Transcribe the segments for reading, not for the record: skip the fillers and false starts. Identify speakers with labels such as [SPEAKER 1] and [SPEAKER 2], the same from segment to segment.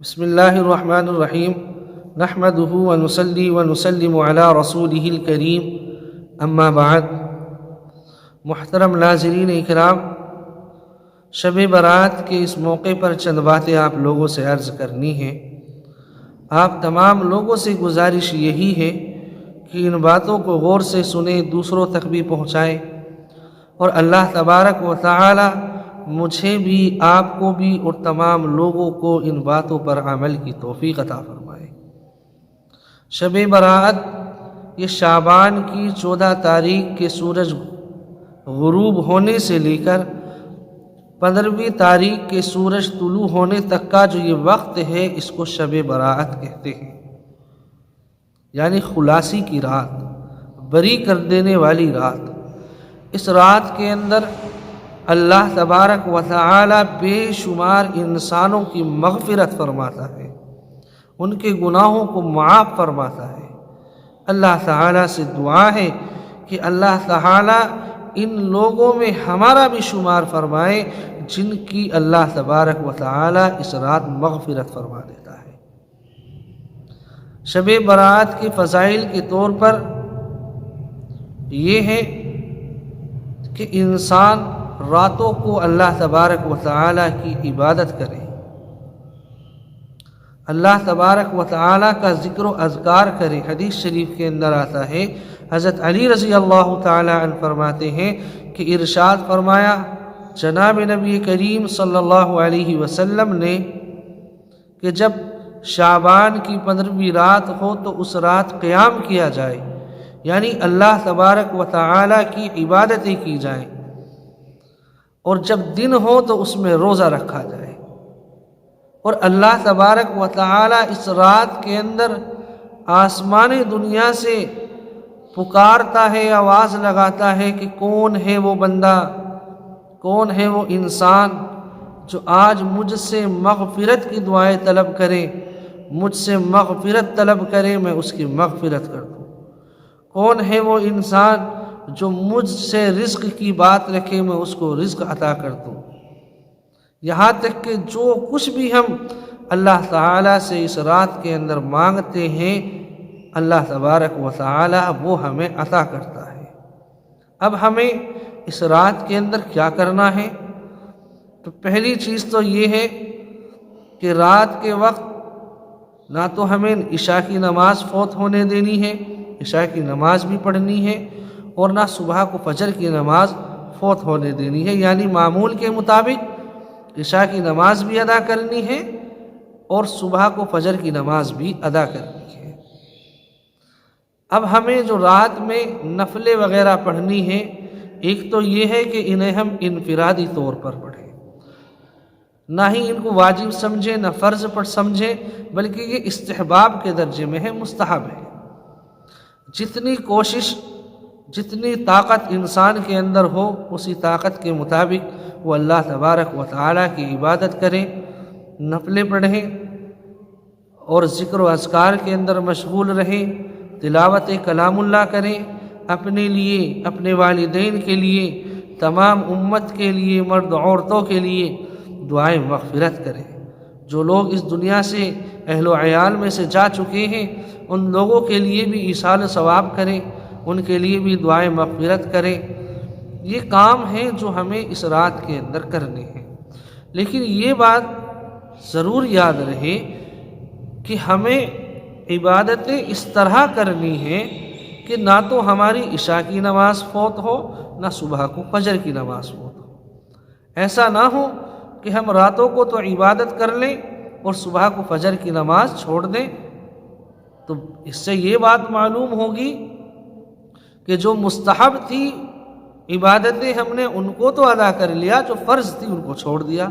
[SPEAKER 1] بسم اللہ الرحمن الرحیم نحمده ونصلی ونسلم علی رسولہ الکریم اما بعد۔ محترم ناظرین اکرام، شب برات کے اس موقع پر چند باتیں آپ لوگوں سے عرض کرنی ہیں۔ آپ تمام لوگوں سے گزارش یہی ہے کہ ان باتوں کو غور سے سنیں، دوسروں تک بھی پہنچائیں، اور اللہ تبارک و تعالی مجھے بھی، آپ کو بھی اور تمام لوگوں کو ان باتوں پر عمل کی توفیق عطا فرمائے۔ شب برات یہ شعبان کی 14 تاریخ کے سورج غروب ہونے سے لے کر 15ویں تاریخ کے سورج طلوع ہونے تک کا جو یہ وقت ہے، اس کو شب برات کہتے ہیں، یعنی خلاصی کی رات، بری کر دینے والی رات۔ اس رات کے اندر اللہ تبارک و تعالی بے شمار انسانوں کی مغفرت فرماتا ہے، ان کے گناہوں کو معاف فرماتا ہے۔ اللہ تعالی سے دعا ہے کہ اللہ تعالی ان لوگوں میں ہمارا بھی شمار فرمائے جن کی اللہ تبارک و تعالی اس رات مغفرت فرما دیتا ہے۔ شب برات کے فضائل کے طور پر یہ ہے کہ انسان راتوں کو اللہ تبارک و تعالی کی عبادت کرے، اللہ تبارک و تعالی کا ذکر و اذکار کرے۔ حدیث شریف کے اندر آتا ہے، حضرت علی رضی اللہ تعالی عنہ فرماتے ہیں کہ ارشاد فرمایا جناب نبی کریم صلی اللہ علیہ وسلم نے کہ جب شعبان کی 15ویں رات ہو تو اس رات قیام کیا جائے، یعنی اللہ تبارک و تعالی کی عبادتیں کی جائیں، اور جب دن ہو تو اس میں روزہ رکھا جائے، اور اللہ تبارک و تعالی اس رات کے اندر آسمان دنیا سے پکارتا ہے، آواز لگاتا ہے کہ کون ہے وہ بندہ، کون ہے وہ انسان جو آج مجھ سے مغفرت کی دعائیں طلب کرے، مجھ سے مغفرت طلب کرے، میں اس کی مغفرت کر دوں۔ کون ہے وہ انسان جو مجھ سے رزق کی بات رکھے، میں اس کو رزق عطا کر دوں۔ یہاں تک کہ جو کچھ بھی ہم اللہ تعالیٰ سے اس رات کے اندر مانگتے ہیں، اللہ تبارک و تعالی وہ ہمیں عطا کرتا ہے۔ اب ہمیں اس رات کے اندر کیا کرنا ہے؟ تو پہلی چیز تو یہ ہے کہ رات کے وقت نہ تو ہمیں عشاء کی نماز فوت ہونے دینی ہے، عشاء کی نماز بھی پڑھنی ہے، اور نہ صبح کو فجر کی نماز فوت ہونے دینی ہے، یعنی معمول کے مطابق عشاء کی نماز بھی ادا کرنی ہے اور صبح کو فجر کی نماز بھی ادا کرنی ہے۔ اب ہمیں جو رات میں نفلیں وغیرہ پڑھنی ہے، ایک تو یہ ہے کہ انہیں ہم انفرادی طور پر پڑھیں، نہ ہی ان کو واجب سمجھیں، نہ فرض پر سمجھیں، بلکہ یہ استحباب کے درجے میں ہے، مستحب ہے۔ جتنی کوشش، جتنی طاقت انسان کے اندر ہو، اسی طاقت کے مطابق وہ اللہ تبارک و تعالیٰ کی عبادت کریں، نفلیں پڑھیں، اور ذکر و اذکار کے اندر مشغول رہیں، تلاوت کلام اللہ کریں، اپنے لیے، اپنے والدین کے لیے، تمام امت کے لیے، مرد عورتوں کے لیے دعائیں مغفرت کریں۔ جو لوگ اس دنیا سے اہل و عیال میں سے جا چکے ہیں، ان لوگوں کے لیے بھی ایصال ثواب کریں، ان کے لیے بھی دعائیں مغفرت کریں۔ یہ کام ہیں جو ہمیں اس رات کے اندر کرنے ہیں، لیکن یہ بات ضرور یاد رہے کہ ہمیں عبادتیں اس طرح کرنی ہیں کہ نہ تو ہماری عشاء کی نماز فوت ہو، نہ صبح کو فجر کی نماز فوت ہو۔ ایسا نہ ہو کہ ہم راتوں کو تو عبادت کر لیں اور صبح کو فجر کی نماز چھوڑ دیں۔ تو اس سے یہ بات معلوم ہوگی کہ جو مستحب تھی عبادتیں ہم نے ان کو تو ادا کر لیا، جو فرض تھی ان کو چھوڑ دیا۔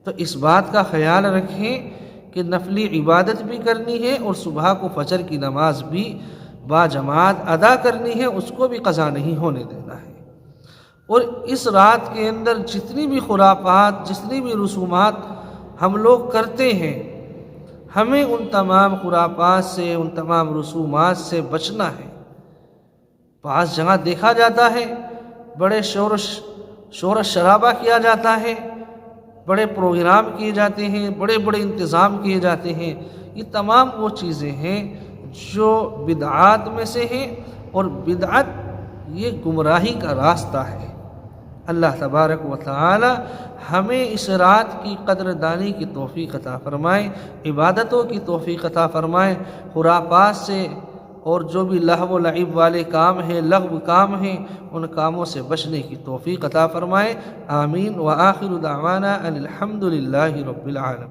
[SPEAKER 1] تو اس بات کا خیال رکھیں کہ نفلی عبادت بھی کرنی ہے اور صبح کو فجر کی نماز بھی با جماعت ادا کرنی ہے، اس کو بھی قضا نہیں ہونے دینا ہے۔ اور اس رات کے اندر جتنی بھی خرافات، جتنی بھی رسومات ہم لوگ کرتے ہیں، ہمیں ان تمام خرافات سے، ان تمام رسومات سے بچنا ہے۔ بعض جگہ دیکھا جاتا ہے بڑے شور و شرابہ کیا جاتا ہے، بڑے پروگرام کیے جاتے ہیں، بڑے بڑے انتظام کیے جاتے ہیں، یہ تمام وہ چیزیں ہیں جو بدعات میں سے ہیں، اور بدعت یہ گمراہی کا راستہ ہے۔ اللہ تبارک و تعالی ہمیں اس رات کی قدر دانی کی توفیق عطا فرمائے، عبادتوں کی توفیق عطا فرمائے، خرافات سے اور جو بھی لہو و لعب والے کام ہیں، لغو کام ہیں، ان کاموں سے بچنے کی توفیق عطا فرمائے۔ آمین۔ وآخر دعوانا ان الحمد للہ رب العالمین۔